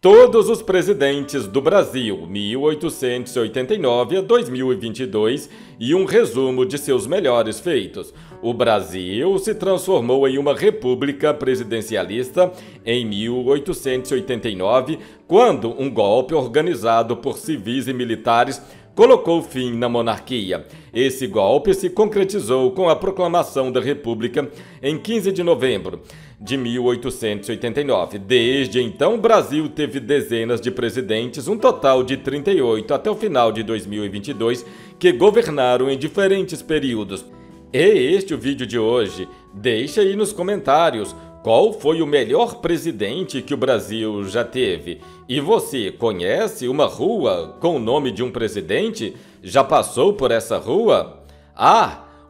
Todos os presidentes do Brasil, 1889 a 2022, e um resumo de seus melhores feitos. O Brasil se transformou em uma república presidencialista em 1889, quando um golpe organizado por civis e militares colocou fim na monarquia. Esse golpe se concretizou com a proclamação da República em 15 de novembro de 1889. Desde então, o Brasil teve dezenas de presidentes, um total de 38 até o final de 2022, que governaram em diferentes períodos. É este o vídeo de hoje. Deixa aí nos comentários qual foi o melhor presidente que o Brasil já teve. E você conhece uma rua com o nome de um presidente? Já passou por essa rua?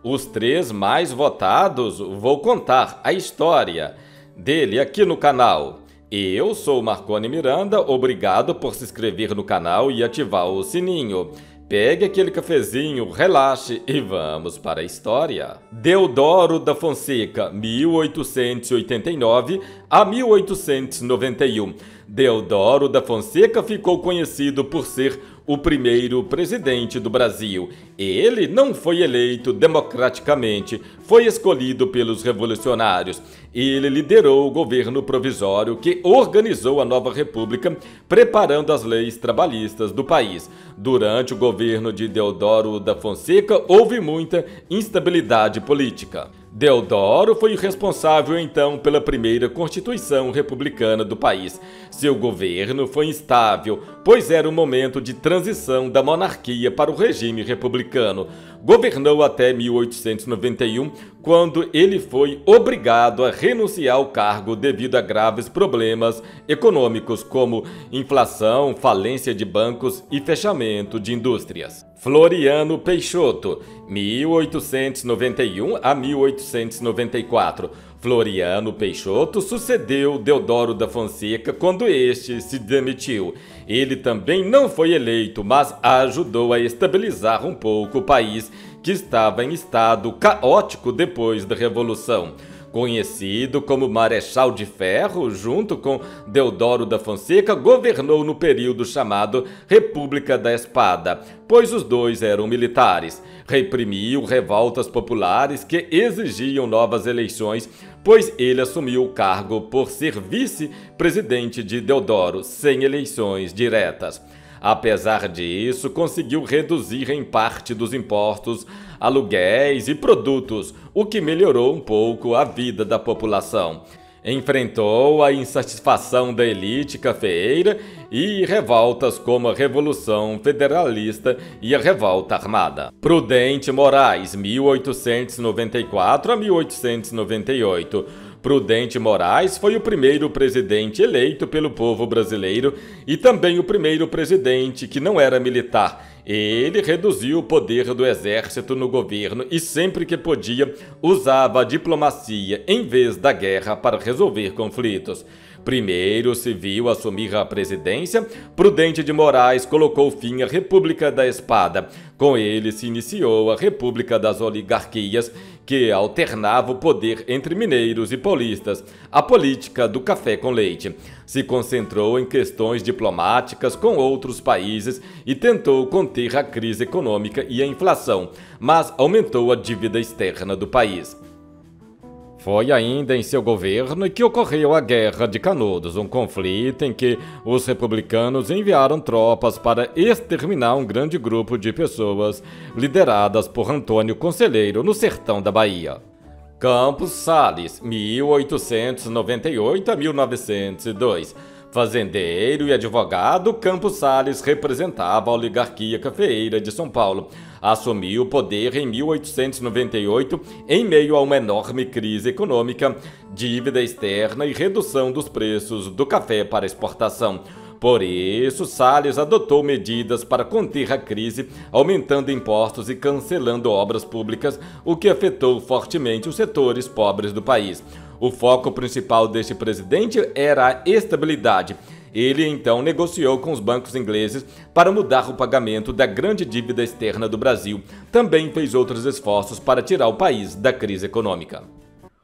Os 3 mais votados, vou contar a história dele aqui no canal. Eu sou Marconi Miranda, obrigado por se inscrever no canal e ativar o sininho. Pegue aquele cafezinho, relaxe e vamos para a história. Deodoro da Fonseca, 1889 a 1891. Deodoro da Fonseca ficou conhecido por ser o primeiro presidente do Brasil. Ele não foi eleito democraticamente, foi escolhido pelos revolucionários. Ele liderou o governo provisório que organizou a nova república, preparando as leis trabalhistas do país. Durante o governo de Deodoro da Fonseca, houve muita instabilidade política. Deodoro foi o responsável, então, pela primeira Constituição republicana do país. Seu governo foi instável, pois era um momento de transição da monarquia para o regime republicano. Governou até 1891, quando ele foi obrigado a renunciar ao cargo devido a graves problemas econômicos, como inflação, falência de bancos e fechamento de indústrias. Floriano Peixoto, 1891 a 1894. Floriano Peixoto sucedeu Deodoro da Fonseca quando este se demitiu. Ele também não foi eleito, mas ajudou a estabilizar um pouco o país, que estava em estado caótico depois da Revolução. Conhecido como Marechal de Ferro, junto com Deodoro da Fonseca, governou no período chamado República da Espada, pois os dois eram militares. Reprimiu revoltas populares que exigiam novas eleições, pois ele assumiu o cargo por ser vice-presidente de Deodoro, sem eleições diretas. Apesar disso, conseguiu reduzir em parte dos impostos, aluguéis e produtos, o que melhorou um pouco a vida da população. Enfrentou a insatisfação da elite cafeeira e revoltas como a Revolução Federalista e a Revolta Armada. Prudente Moraes, 1894 a 1898. Prudente Moraes foi o primeiro presidente eleito pelo povo brasileiro e também o primeiro presidente que não era militar. Ele reduziu o poder do exército no governo e sempre que podia usava a diplomacia em vez da guerra para resolver conflitos. Primeiro civil a assumir a presidência, Prudente de Moraes colocou fim à República da Espada. Com ele se iniciou a República das Oligarquias, que alternava o poder entre mineiros e paulistas. A política do café com leite se concentrou em questões diplomáticas com outros países e tentou conter a crise econômica e a inflação, mas aumentou a dívida externa do país. Foi ainda em seu governo que ocorreu a Guerra de Canudos, um conflito em que os republicanos enviaram tropas para exterminar um grande grupo de pessoas lideradas por Antônio Conselheiro no sertão da Bahia. Campos Sales, 1898 a 1902. Fazendeiro e advogado, Campos Sales representava a oligarquia cafeeira de São Paulo. Assumiu o poder em 1898 em meio a uma enorme crise econômica, dívida externa e redução dos preços do café para exportação. Por isso, Sales adotou medidas para conter a crise, aumentando impostos e cancelando obras públicas, o que afetou fortemente os setores pobres do país. O foco principal deste presidente era a estabilidade. Ele então negociou com os bancos ingleses para mudar o pagamento da grande dívida externa do Brasil. Também fez outros esforços para tirar o país da crise econômica.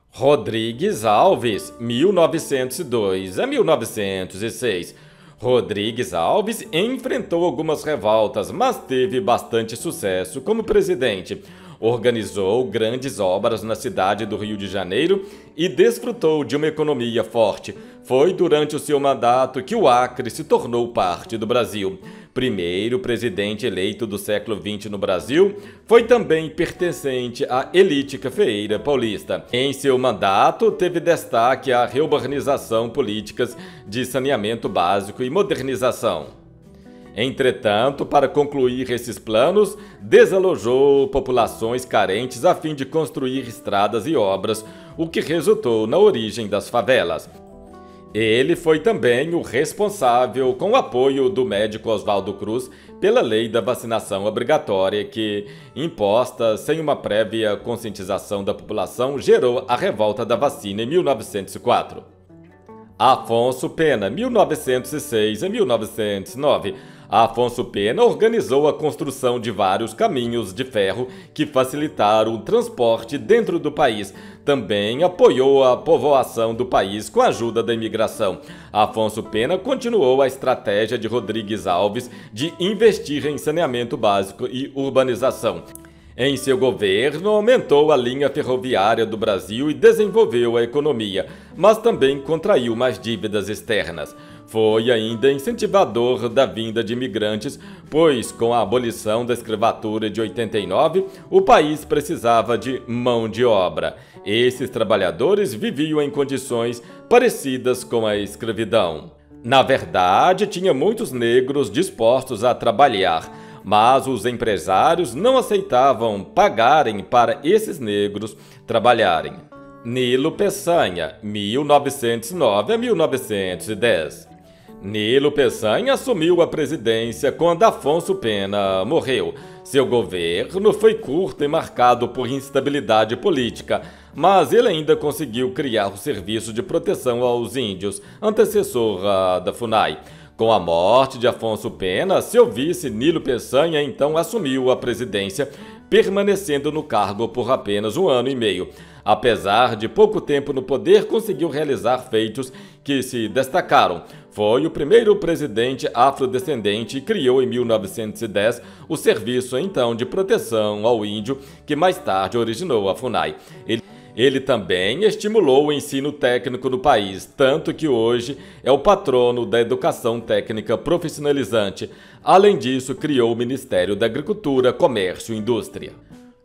Rodrigues Alves, 1902 a 1906. Rodrigues Alves enfrentou algumas revoltas, mas teve bastante sucesso como presidente. Organizou grandes obras na cidade do Rio de Janeiro e desfrutou de uma economia forte. Foi durante o seu mandato que o Acre se tornou parte do Brasil. Primeiro presidente eleito do século XX no Brasil, foi também pertencente à elite cafeeira paulista. Em seu mandato, teve destaque a reurbanização, políticas de saneamento básico e modernização. Entretanto, para concluir esses planos, desalojou populações carentes a fim de construir estradas e obras, o que resultou na origem das favelas. Ele foi também o responsável, com o apoio do médico Oswaldo Cruz, pela lei da vacinação obrigatória que, imposta sem uma prévia conscientização da população, gerou a revolta da vacina em 1904. Afonso Pena, 1906 a 1909. Afonso Pena organizou a construção de vários caminhos de ferro que facilitaram o transporte dentro do país. Também apoiou a povoação do país com a ajuda da imigração. Afonso Pena continuou a estratégia de Rodrigues Alves de investir em saneamento básico e urbanização. Em seu governo, aumentou a linha ferroviária do Brasil e desenvolveu a economia, mas também contraiu mais dívidas externas. Foi ainda incentivador da vinda de imigrantes, pois, com a abolição da escravatura de 89, o país precisava de mão de obra. Esses trabalhadores viviam em condições parecidas com a escravidão. Na verdade, tinha muitos negros dispostos a trabalhar, mas os empresários não aceitavam pagarem para esses negros trabalharem. Nilo Peçanha, 1909 a 1910. Nilo Peçanha assumiu a presidência quando Afonso Pena morreu. Seu governo foi curto e marcado por instabilidade política, mas ele ainda conseguiu criar o Serviço de Proteção aos Índios, antecessor da FUNAI. Com a morte de Afonso Pena, seu vice Nilo Peçanha então assumiu a presidência, permanecendo no cargo por apenas 1 ano e meio. Apesar de pouco tempo no poder, conseguiu realizar feitos que se destacaram. Foi o primeiro presidente afrodescendente e criou em 1910 o Serviço então de Proteção ao Índio, que mais tarde originou a FUNAI. Ele também estimulou o ensino técnico no país, tanto que hoje é o patrono da educação técnica profissionalizante. Além disso, criou o Ministério da Agricultura, Comércio e Indústria.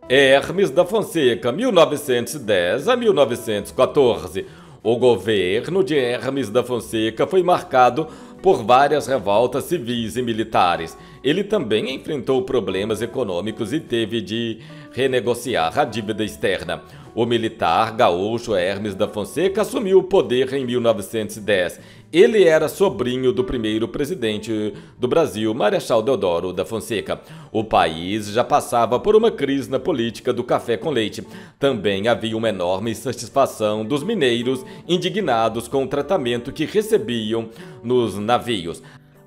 Hermes da Fonseca, 1910 a 1914. O governo de Hermes da Fonseca foi marcado por várias revoltas civis e militares. Ele também enfrentou problemas econômicos e teve de renegociar a dívida externa. O militar gaúcho Hermes da Fonseca assumiu o poder em 1910. Ele era sobrinho do primeiro presidente do Brasil, Marechal Deodoro da Fonseca. O país já passava por uma crise na política do café com leite. Também havia uma enorme insatisfação dos mineiros, indignados com o tratamento que recebiam nos navios.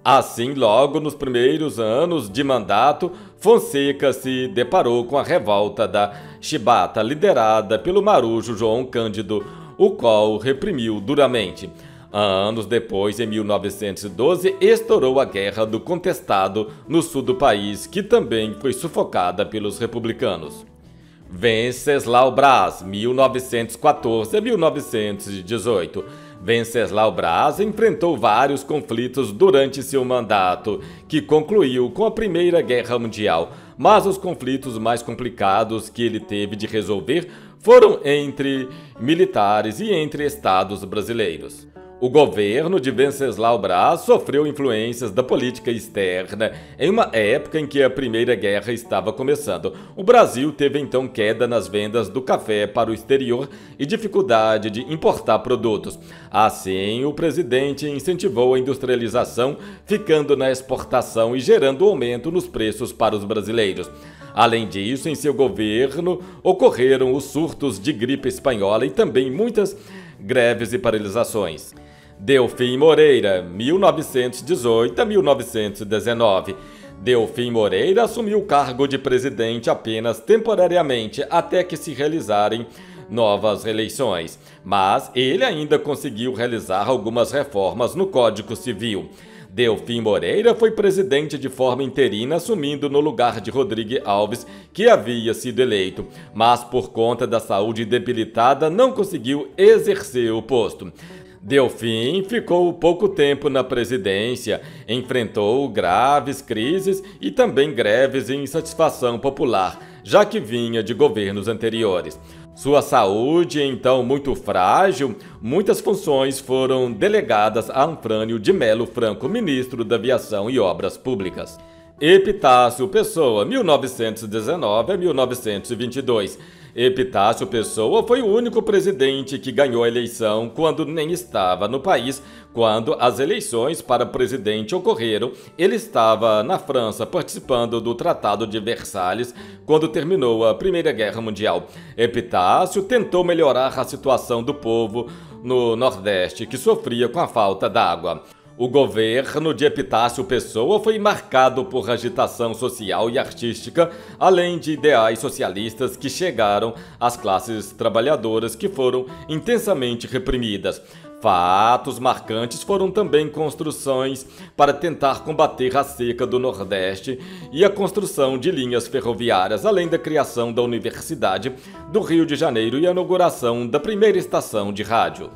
Assim, logo nos primeiros anos de mandato, Fonseca se deparou com a revolta da Chibata, liderada pelo marujo João Cândido, o qual reprimiu duramente. Anos depois, em 1912, estourou a Guerra do Contestado no sul do país, que também foi sufocada pelos republicanos. Venceslau Braz, 1914 a 1918. Venceslau Braz enfrentou vários conflitos durante seu mandato, que concluiu com a Primeira Guerra Mundial, mas os conflitos mais complicados que ele teve de resolver foram entre militares e entre estados brasileiros. O governo de Venceslau Braz sofreu influências da política externa em uma época em que a Primeira Guerra estava começando. O Brasil teve então queda nas vendas do café para o exterior e dificuldade de importar produtos. Assim, o presidente incentivou a industrialização, ficando na exportação e gerando aumento nos preços para os brasileiros. Além disso, em seu governo ocorreram os surtos de gripe espanhola e também muitas greves e paralisações. Delfim Moreira, 1918 a 1919. Delfim Moreira assumiu o cargo de presidente apenas temporariamente até que se realizarem novas eleições, mas ele ainda conseguiu realizar algumas reformas no Código Civil. Delfim Moreira foi presidente de forma interina, assumindo no lugar de Rodrigo Alves, que havia sido eleito, mas por conta da saúde debilitada não conseguiu exercer o posto. Delfim ficou pouco tempo na presidência, enfrentou graves crises e também greves e insatisfação popular, já que vinha de governos anteriores. Sua saúde, então muito frágil, muitas funções foram delegadas a Anfrânio de Melo Franco, ministro da Aviação e Obras Públicas. Epitácio Pessoa, 1919 a 1922. Epitácio Pessoa foi o único presidente que ganhou a eleição quando nem estava no país. Quando as eleições para presidente ocorreram, ele estava na França participando do Tratado de Versalhes quando terminou a Primeira Guerra Mundial. Epitácio tentou melhorar a situação do povo no Nordeste, que sofria com a falta d'água. O governo de Epitácio Pessoa foi marcado por agitação social e artística, além de ideais socialistas que chegaram às classes trabalhadoras, que foram intensamente reprimidas. Fatos marcantes foram também construções para tentar combater a seca do Nordeste e a construção de linhas ferroviárias, além da criação da Universidade do Rio de Janeiro e a inauguração da primeira estação de rádio.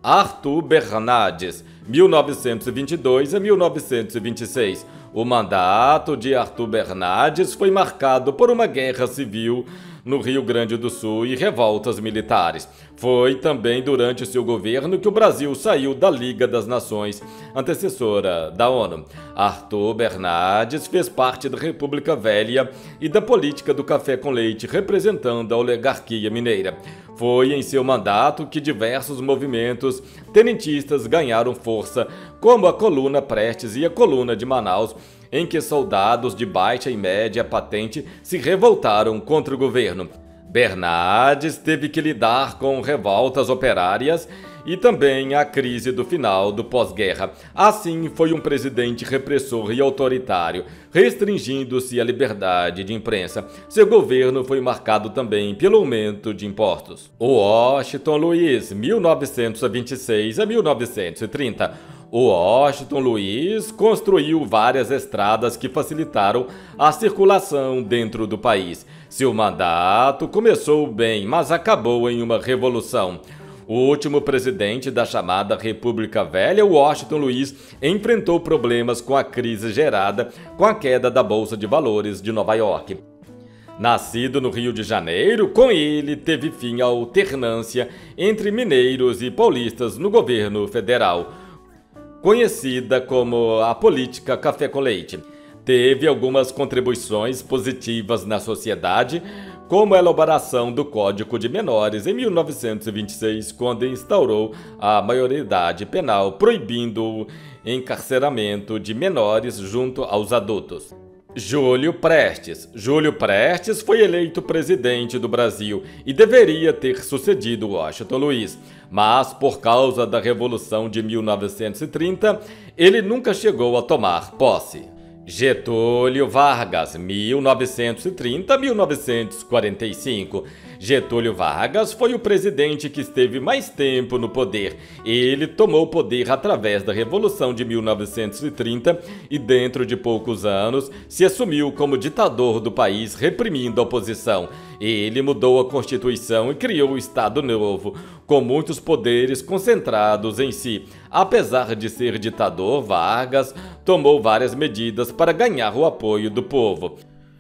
Arthur Bernardes, 1922 a 1926. O mandato de Arthur Bernardes foi marcado por uma guerra civil no Rio Grande do Sul e revoltas militares. Foi também durante seu governo que o Brasil saiu da Liga das Nações, antecessora da ONU. Arthur Bernardes fez parte da República Velha e da política do café com leite, representando a oligarquia mineira. Foi em seu mandato que diversos movimentos tenentistas ganharam força, como a Coluna Prestes e a Coluna de Manaus, em que soldados de baixa e média patente se revoltaram contra o governo. Bernardes teve que lidar com revoltas operárias e também a crise do final do pós-guerra. Assim, foi um presidente repressor e autoritário, restringindo-se a liberdade de imprensa. Seu governo foi marcado também pelo aumento de impostos. Washington Luiz, 1926 a 1930. O Washington Luiz construiu várias estradas que facilitaram a circulação dentro do país. Seu mandato começou bem, mas acabou em uma revolução. O último presidente da chamada República Velha, Washington Luiz, enfrentou problemas com a crise gerada com a queda da Bolsa de Valores de Nova York. Nascido no Rio de Janeiro, com ele teve fim a alternância entre mineiros e paulistas no governo federal, conhecida como a política café com leite. Teve algumas contribuições positivas na sociedade, como a elaboração do Código de Menores em 1926, quando instaurou a maioridade penal, proibindo o encarceramento de menores junto aos adultos. Júlio Prestes. Júlio Prestes foi eleito presidente do Brasil e deveria ter sucedido Washington Luiz, mas por causa da Revolução de 1930, ele nunca chegou a tomar posse. Getúlio Vargas, 1930 a 1945. Getúlio Vargas foi o presidente que esteve mais tempo no poder. Ele tomou o poder através da Revolução de 1930 e dentro de poucos anos se assumiu como ditador do país, reprimindo a oposição. Ele mudou a Constituição e criou o Estado Novo, com muitos poderes concentrados em si. Apesar de ser ditador, Vargas tomou várias medidas para ganhar o apoio do povo.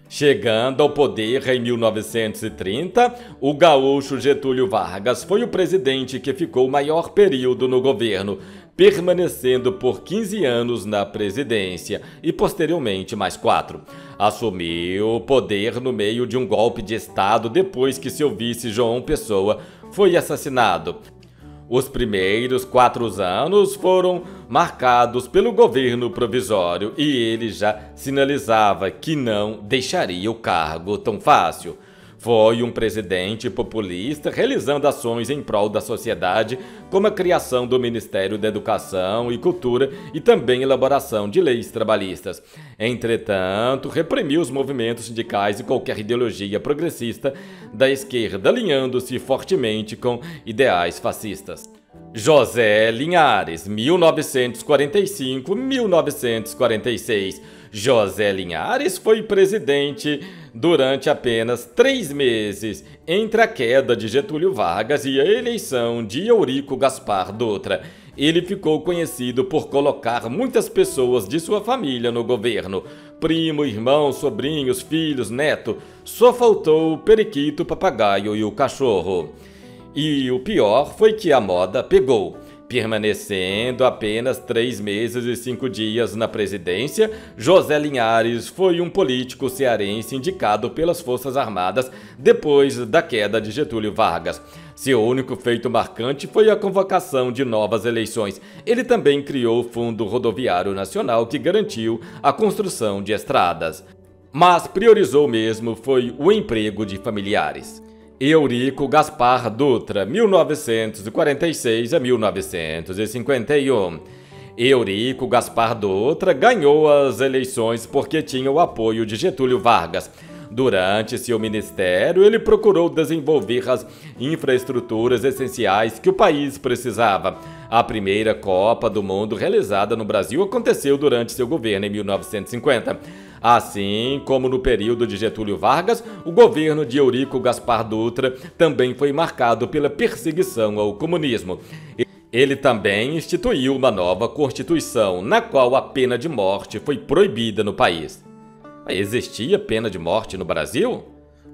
Chegando ao poder em 1930, o gaúcho Getúlio Vargas foi o presidente que ficou o maior período no governo, permanecendo por 15 anos na presidência e posteriormente mais 4. Assumiu o poder no meio de um golpe de Estado depois que seu vice João Pessoa foi assassinado. Os primeiros 4 anos foram marcados pelo governo provisório e ele já sinalizava que não deixaria o cargo tão fácil. Foi um presidente populista, realizando ações em prol da sociedade, como a criação do Ministério da Educação e Cultura e também a elaboração de leis trabalhistas. Entretanto, reprimiu os movimentos sindicais e qualquer ideologia progressista da esquerda, alinhando-se fortemente com ideais fascistas. José Linhares, 1945-1946. José Linhares foi presidente durante apenas 3 meses, entre a queda de Getúlio Vargas e a eleição de Eurico Gaspar Dutra. Ele ficou conhecido por colocar muitas pessoas de sua família no governo. Primo, irmão, sobrinhos, filhos, neto. Só faltou o periquito, o papagaio e o cachorro. E o pior foi que a moda pegou. Permanecendo apenas 3 meses e 5 dias na presidência, José Linhares foi um político cearense indicado pelas Forças Armadas depois da queda de Getúlio Vargas. Seu único feito marcante foi a convocação de novas eleições. Ele também criou o Fundo Rodoviário Nacional, que garantiu a construção de estradas. Mas priorizou mesmo foi o emprego de familiares. Eurico Gaspar Dutra, 1946 a 1951. Eurico Gaspar Dutra ganhou as eleições porque tinha o apoio de Getúlio Vargas. Durante seu ministério, ele procurou desenvolver as infraestruturas essenciais que o país precisava. A primeira Copa do Mundo realizada no Brasil aconteceu durante seu governo em 1950. Assim como no período de Getúlio Vargas, o governo de Eurico Gaspar Dutra também foi marcado pela perseguição ao comunismo. Ele também instituiu uma nova Constituição, na qual a pena de morte foi proibida no país. Existia pena de morte no Brasil?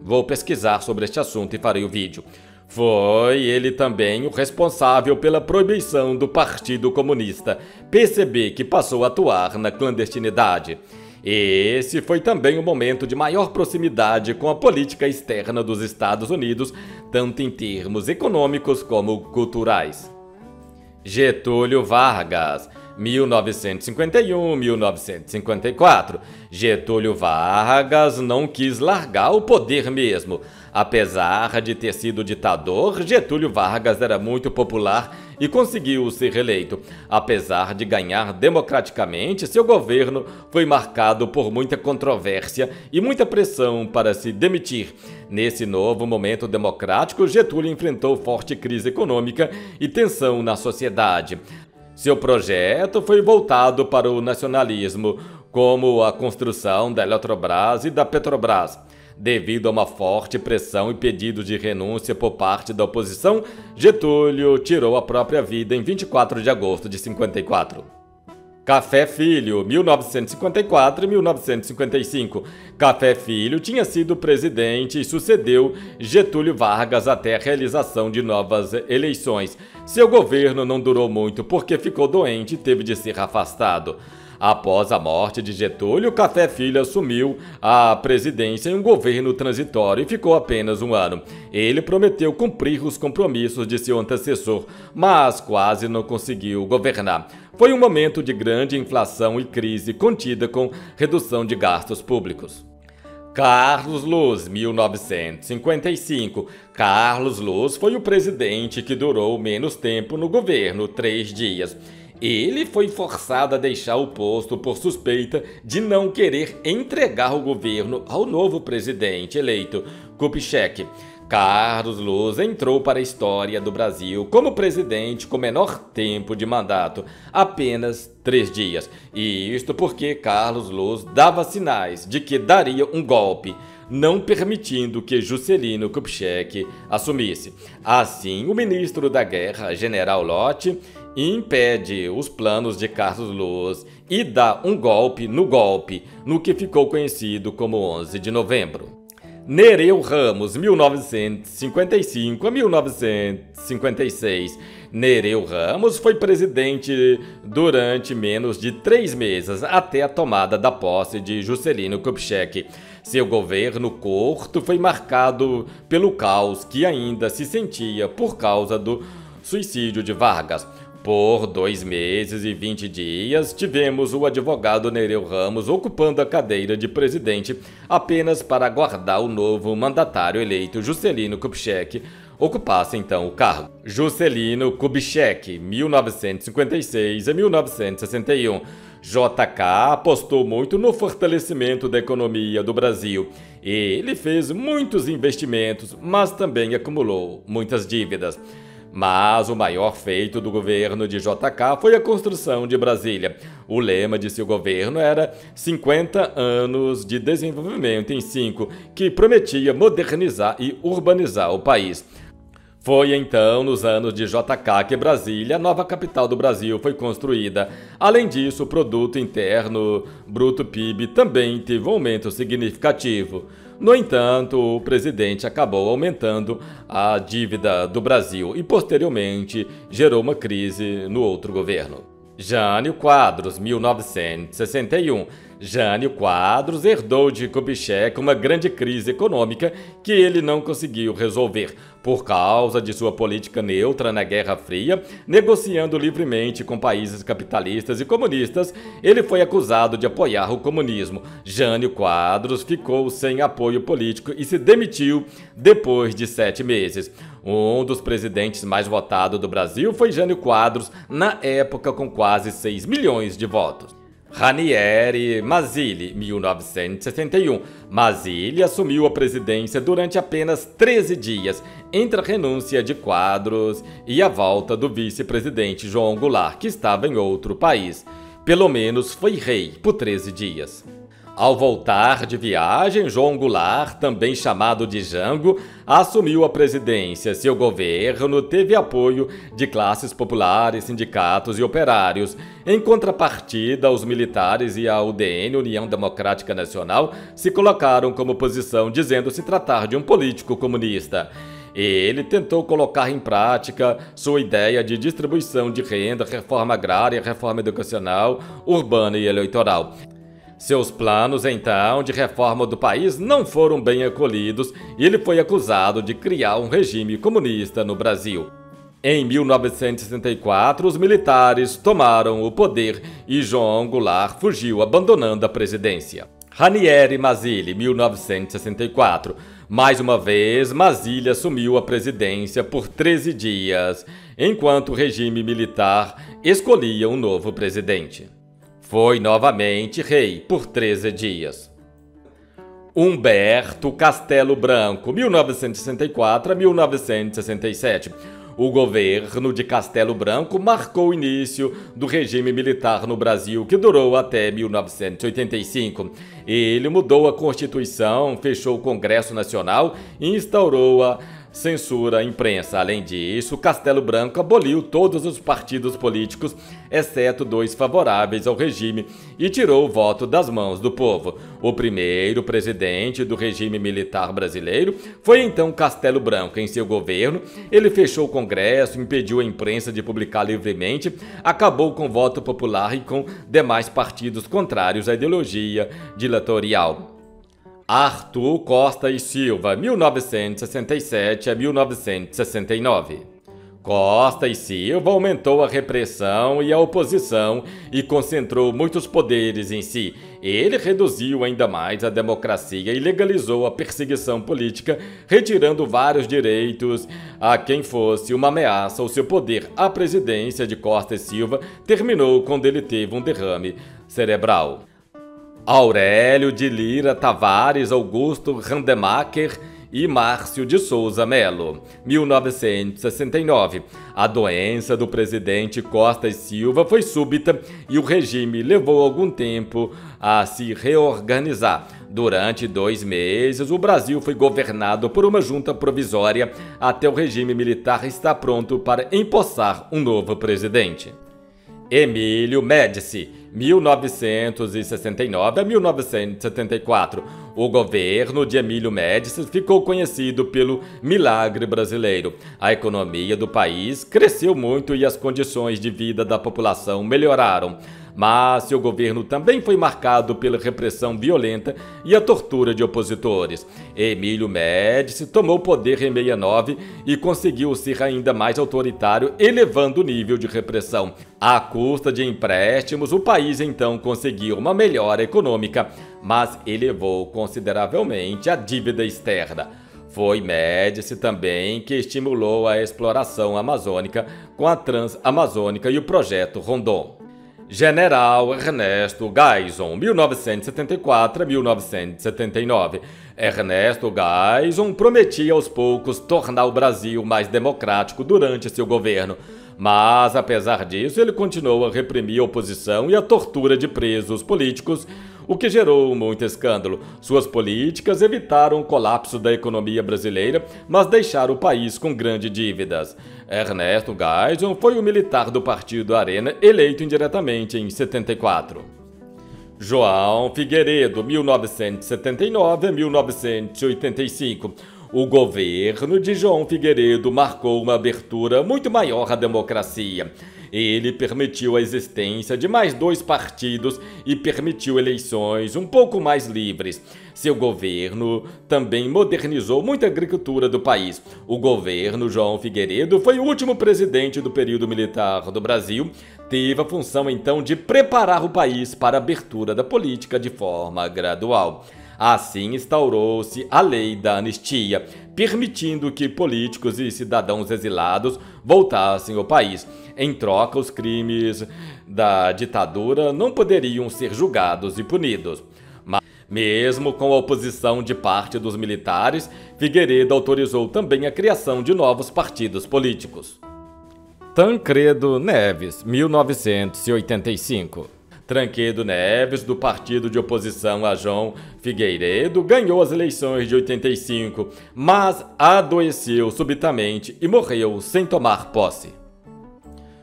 Vou pesquisar sobre este assunto e farei o vídeo. Foi ele também o responsável pela proibição do Partido Comunista, PCB, que passou a atuar na clandestinidade. Esse foi também o momento de maior proximidade com a política externa dos Estados Unidos, tanto em termos econômicos como culturais. Getúlio Vargas, 1951-1954. Getúlio Vargas não quis largar o poder mesmo. Apesar de ter sido ditador, Getúlio Vargas era muito popular e conseguiu ser eleito. Apesar de ganhar democraticamente, seu governo foi marcado por muita controvérsia e muita pressão para se demitir. Nesse novo momento democrático, Getúlio enfrentou forte crise econômica e tensão na sociedade. Seu projeto foi voltado para o nacionalismo, como a construção da Eletrobras e da Petrobras. Devido a uma forte pressão e pedidos de renúncia por parte da oposição, Getúlio tirou a própria vida em 24 de agosto de 54. Café Filho, 1954 e 1955. Café Filho tinha sido presidente e sucedeu Getúlio Vargas até a realização de novas eleições. Seu governo não durou muito porque ficou doente e teve de ser afastado. Após a morte de Getúlio, Café Filho assumiu a presidência em um governo transitório e ficou apenas 1 ano. Ele prometeu cumprir os compromissos de seu antecessor, mas quase não conseguiu governar. Foi um momento de grande inflação e crise contida com redução de gastos públicos. Carlos Luz, 1955. Carlos Luz foi o presidente que durou menos tempo no governo, 3 dias. Ele foi forçado a deixar o posto por suspeita de não querer entregar o governo ao novo presidente eleito, Kubitschek. Carlos Luz entrou para a história do Brasil como presidente com menor tempo de mandato, apenas 3 dias. E isto porque Carlos Luz dava sinais de que daria um golpe, não permitindo que Juscelino Kubitschek assumisse. Assim, o ministro da Guerra, General Lott, impede os planos de Carlos Luz e dá um golpe, no que ficou conhecido como 11 de novembro. Nereu Ramos, 1955 a 1956. Nereu Ramos foi presidente durante menos de 3 meses, até a tomada da posse de Juscelino Kubitschek. Seu governo curto foi marcado pelo caos que ainda se sentia por causa do suicídio de Vargas. Por 2 meses e 20 dias, tivemos o advogado Nereu Ramos ocupando a cadeira de presidente apenas para aguardar o novo mandatário eleito, Juscelino Kubitschek, ocupasse então o cargo. Juscelino Kubitschek, 1956 a 1961. JK apostou muito no fortalecimento da economia do Brasil. Ele fez muitos investimentos, mas também acumulou muitas dívidas. Mas o maior feito do governo de JK foi a construção de Brasília. O lema de seu governo era 50 anos de desenvolvimento em 5, que prometia modernizar e urbanizar o país. Foi então, nos anos de JK, que Brasília, a nova capital do Brasil, foi construída. Além disso, o Produto Interno Bruto PIB também teve um aumento significativo. No entanto, o presidente acabou aumentando a dívida do Brasil e, posteriormente, gerou uma crise no outro governo. Jânio Quadros, 1961. Jânio Quadros herdou de Kubitschek uma grande crise econômica que ele não conseguiu resolver, por causa de sua política neutra na Guerra Fria, negociando livremente com países capitalistas e comunistas. Ele foi acusado de apoiar o comunismo. Jânio Quadros ficou sem apoio político e se demitiu depois de 7 meses. Um dos presidentes mais votados do Brasil foi Jânio Quadros, na época com quase 6 milhões de votos. Ranieri Mazzilli, 1961. Mazzilli assumiu a presidência durante apenas 13 dias, entre a renúncia de Quadros e a volta do vice-presidente João Goulart, que estava em outro país. Pelo menos foi rei por 13 dias. Ao voltar de viagem, João Goulart, também chamado de Jango, assumiu a presidência. Seu governo teve apoio de classes populares, sindicatos e operários. Em contrapartida, os militares e a UDN, União Democrática Nacional, se colocaram como oposição, dizendo se tratar de um político comunista. Ele tentou colocar em prática sua ideia de distribuição de renda, reforma agrária, reforma educacional, urbana e eleitoral. Seus planos, então, de reforma do país não foram bem acolhidos e ele foi acusado de criar um regime comunista no Brasil. Em 1964, os militares tomaram o poder e João Goulart fugiu, abandonando a presidência. Ranieri Mazzilli, 1964. Mais uma vez, Mazzilli assumiu a presidência por 13 dias, enquanto o regime militar escolhia um novo presidente. Foi novamente rei por 13 dias. Humberto Castelo Branco, 1964 a 1967. O governo de Castelo Branco marcou o início do regime militar no Brasil, que durou até 1985. Ele mudou a Constituição, fechou o Congresso Nacional e instaurou a censura à imprensa. Além disso, Castelo Branco aboliu todos os partidos políticos, exceto 2 favoráveis ao regime, e tirou o voto das mãos do povo. O primeiro presidente do regime militar brasileiro foi então Castelo Branco. Em seu governo, ele fechou o Congresso, impediu a imprensa de publicar livremente, acabou com o voto popular e com demais partidos contrários à ideologia ditatorial. Arthur Costa e Silva, 1967 a 1969. Costa e Silva aumentou a repressão e a oposição e concentrou muitos poderes em si. Ele reduziu ainda mais a democracia e legalizou a perseguição política, retirando vários direitos a quem fosse uma ameaça ao seu poder. A presidência de Costa e Silva terminou quando ele teve um derrame cerebral. Aurélio de Lira Tavares, Augusto Rademacher e Márcio de Souza Melo, 1969. A doença do presidente Costa e Silva foi súbita e o regime levou algum tempo a se reorganizar. Durante 2 meses, o Brasil foi governado por uma junta provisória até o regime militar estar pronto para empossar um novo presidente. Emílio Médici, 1969 a 1974. O governo de Emílio Médici ficou conhecido pelo milagre brasileiro. A economia do país cresceu muito e as condições de vida da população melhoraram. Mas seu governo também foi marcado pela repressão violenta e a tortura de opositores. Emílio Médici tomou o poder em 69 e conseguiu ser ainda mais autoritário, elevando o nível de repressão. À custa de empréstimos, o país então conseguiu uma melhora econômica, mas elevou consideravelmente a dívida externa. Foi Médici também que estimulou a exploração amazônica com a Transamazônica e o Projeto Rondon. General Ernesto Geisel, 1974 a 1979. Ernesto Geisel prometia aos poucos tornar o Brasil mais democrático durante seu governo. Mas, apesar disso, ele continuou a reprimir a oposição e a tortura de presos políticos, o que gerou muito escândalo. Suas políticas evitaram o colapso da economia brasileira, mas deixaram o país com grandes dívidas. Ernesto Geisel foi o militar do Partido Arena, eleito indiretamente em 74. João Figueiredo, 1979 a 1985. O governo de João Figueiredo marcou uma abertura muito maior à democracia. Ele permitiu a existência de mais 2 partidos e permitiu eleições um pouco mais livres. Seu governo também modernizou muito a agricultura do país. O governo João Figueiredo foi o último presidente do período militar do Brasil. Teve a função, então, de preparar o país para a abertura da política de forma gradual. Assim instaurou-se a lei da anistia, permitindo que políticos e cidadãos exilados voltassem ao país. Em troca, os crimes da ditadura não poderiam ser julgados e punidos. Mas, mesmo com a oposição de parte dos militares, Figueiredo autorizou também a criação de novos partidos políticos. Tancredo Neves, 1985. Tancredo Neves, do partido de oposição a João Figueiredo, ganhou as eleições de 85, mas adoeceu subitamente e morreu sem tomar posse.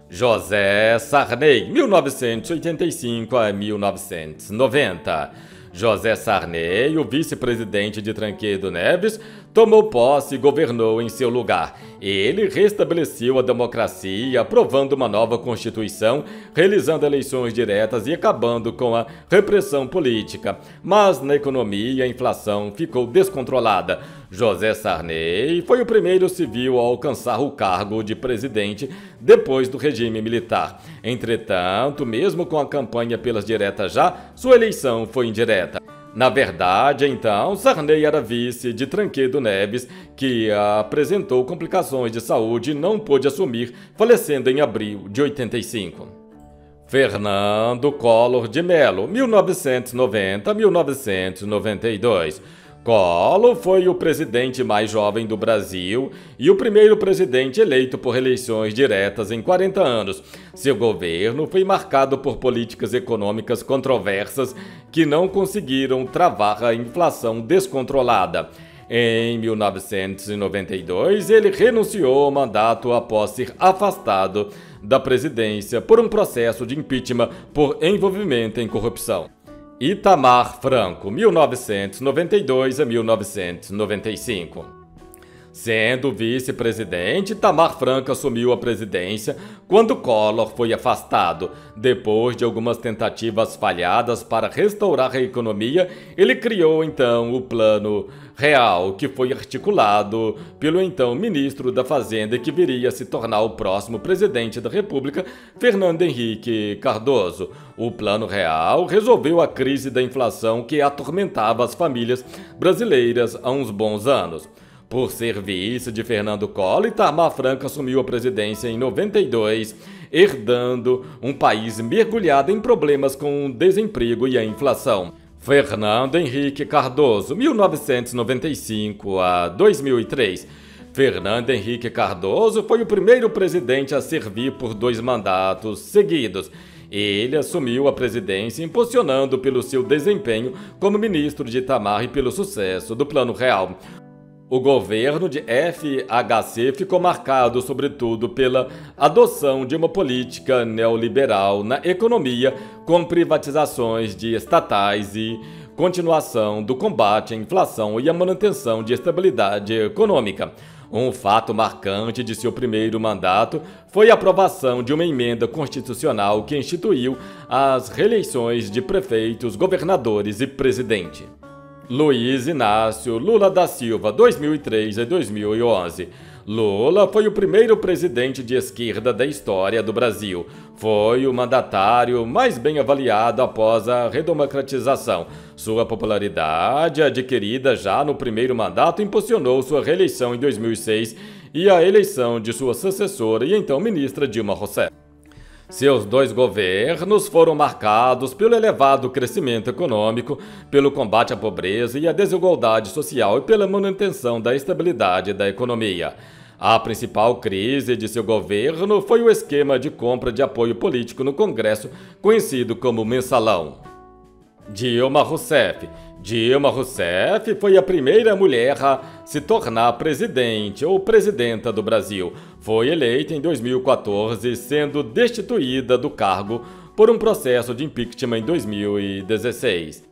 José Sarney, 1985 a 1990. José Sarney, o vice-presidente de Tancredo Neves, tomou posse e governou em seu lugar. Ele restabeleceu a democracia, aprovando uma nova Constituição, realizando eleições diretas e acabando com a repressão política. Mas na economia, a inflação ficou descontrolada. José Sarney foi o primeiro civil a alcançar o cargo de presidente depois do regime militar. Entretanto, mesmo com a campanha pelas diretas já, sua eleição foi indireta. Na verdade, então, Sarney era vice de Tancredo Neves, que apresentou complicações de saúde e não pôde assumir, falecendo em abril de 85. Fernando Collor de Mello, 1990 a 1992. Collor foi o presidente mais jovem do Brasil e o primeiro presidente eleito por eleições diretas em 40 anos. Seu governo foi marcado por políticas econômicas controversas que não conseguiram travar a inflação descontrolada. Em 1992, ele renunciou ao mandato após ser afastado da presidência por um processo de impeachment por envolvimento em corrupção. Itamar Franco, 1992 a 1995. Sendo vice-presidente, Itamar Franco assumiu a presidência quando Collor foi afastado. Depois de algumas tentativas falhadas para restaurar a economia, ele criou então o Plano Real, que foi articulado pelo então ministro da Fazenda, que viria a se tornar o próximo presidente da República, Fernando Henrique Cardoso. O Plano Real resolveu a crise da inflação que atormentava as famílias brasileiras há uns bons anos. Por ser vice de Fernando Collor, Itamar Franco assumiu a presidência em 92, herdando um país mergulhado em problemas com o desemprego e a inflação. Fernando Henrique Cardoso, 1995 a 2003. Fernando Henrique Cardoso foi o primeiro presidente a servir por 2 mandatos seguidos. Ele assumiu a presidência impulsionando pelo seu desempenho como ministro de Itamar e pelo sucesso do Plano Real. O governo de FHC ficou marcado, sobretudo, pela adoção de uma política neoliberal na economia, com privatizações de estatais e continuação do combate à inflação e a manutenção de estabilidade econômica. Um fato marcante de seu primeiro mandato foi a aprovação de uma emenda constitucional que instituiu as reeleições de prefeitos, governadores e presidente. Luiz Inácio Lula da Silva, 2003 a 2011. Lula foi o primeiro presidente de esquerda da história do Brasil. Foi o mandatário mais bem avaliado após a redemocratização. Sua popularidade, adquirida já no primeiro mandato, impulsionou sua reeleição em 2006 e a eleição de sua sucessora e então ministra Dilma Rousseff. Seus dois governos foram marcados pelo elevado crescimento econômico, pelo combate à pobreza e à desigualdade social e pela manutenção da estabilidade da economia. A principal crise de seu governo foi o esquema de compra de apoio político no Congresso, conhecido como Mensalão. Dilma Rousseff. Dilma Rousseff foi a primeira mulher a se tornar presidente ou presidenta do Brasil. Foi eleita em 2014, sendo destituída do cargo por um processo de impeachment em 2016.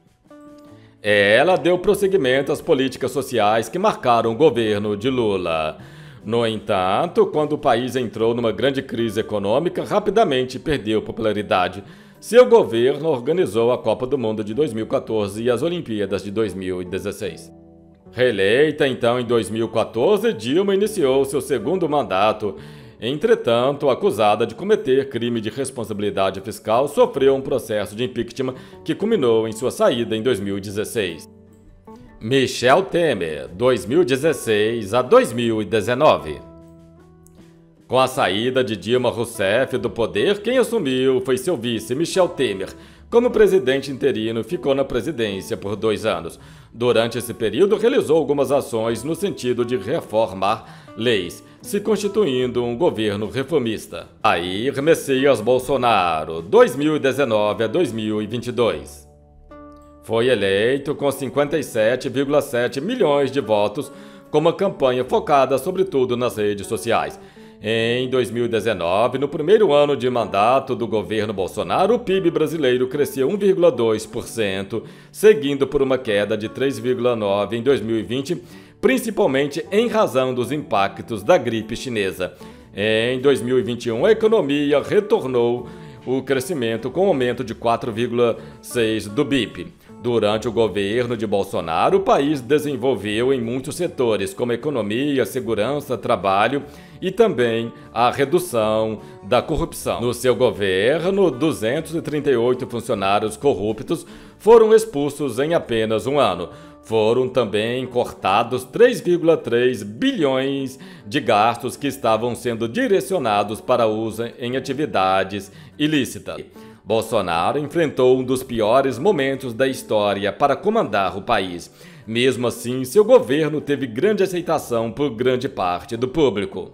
Ela deu prosseguimento às políticas sociais que marcaram o governo de Lula. No entanto, quando o país entrou numa grande crise econômica, rapidamente perdeu popularidade. Seu governo organizou a Copa do Mundo de 2014 e as Olimpíadas de 2016. Reeleita então em 2014, Dilma iniciou seu segundo mandato. Entretanto, acusada de cometer crime de responsabilidade fiscal, sofreu um processo de impeachment que culminou em sua saída em 2016. Michel Temer, 2016 a 2019. Com a saída de Dilma Rousseff do poder, quem assumiu foi seu vice, Michel Temer. Como presidente interino, ficou na presidência por 2 anos. Durante esse período, realizou algumas ações no sentido de reformar leis, se constituindo um governo reformista. Jair Messias Bolsonaro, 2019 a 2022. Foi eleito com 57,7 milhões de votos, com uma campanha focada sobretudo nas redes sociais. Em 2019, no primeiro ano de mandato do governo Bolsonaro, o PIB brasileiro cresceu 1,2%, seguindo por uma queda de 3,9% em 2020, principalmente em razão dos impactos da gripe chinesa. Em 2021, a economia retornou o crescimento com aumento de 4,6% do BIP. Durante o governo de Bolsonaro, o país desenvolveu em muitos setores, como economia, segurança, trabalho e também a redução da corrupção. No seu governo, 238 funcionários corruptos foram expulsos em apenas um ano. Foram também cortados 3,3 bilhões de gastos que estavam sendo direcionados para uso em atividades ilícitas. Bolsonaro enfrentou um dos piores momentos da história para comandar o país. Mesmo assim, seu governo teve grande aceitação por grande parte do público.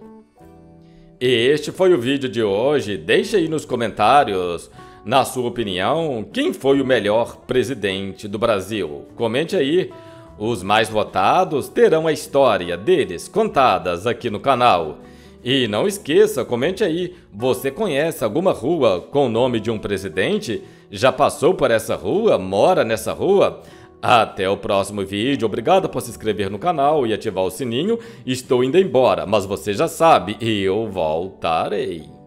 Este foi o vídeo de hoje. Deixe aí nos comentários, na sua opinião, quem foi o melhor presidente do Brasil? Comente aí. Os mais votados terão a história deles contadas aqui no canal. E não esqueça, comente aí, você conhece alguma rua com o nome de um presidente? Já passou por essa rua? Mora nessa rua? Até o próximo vídeo, obrigado por se inscrever no canal e ativar o sininho. Estou indo embora, mas você já sabe, eu voltarei.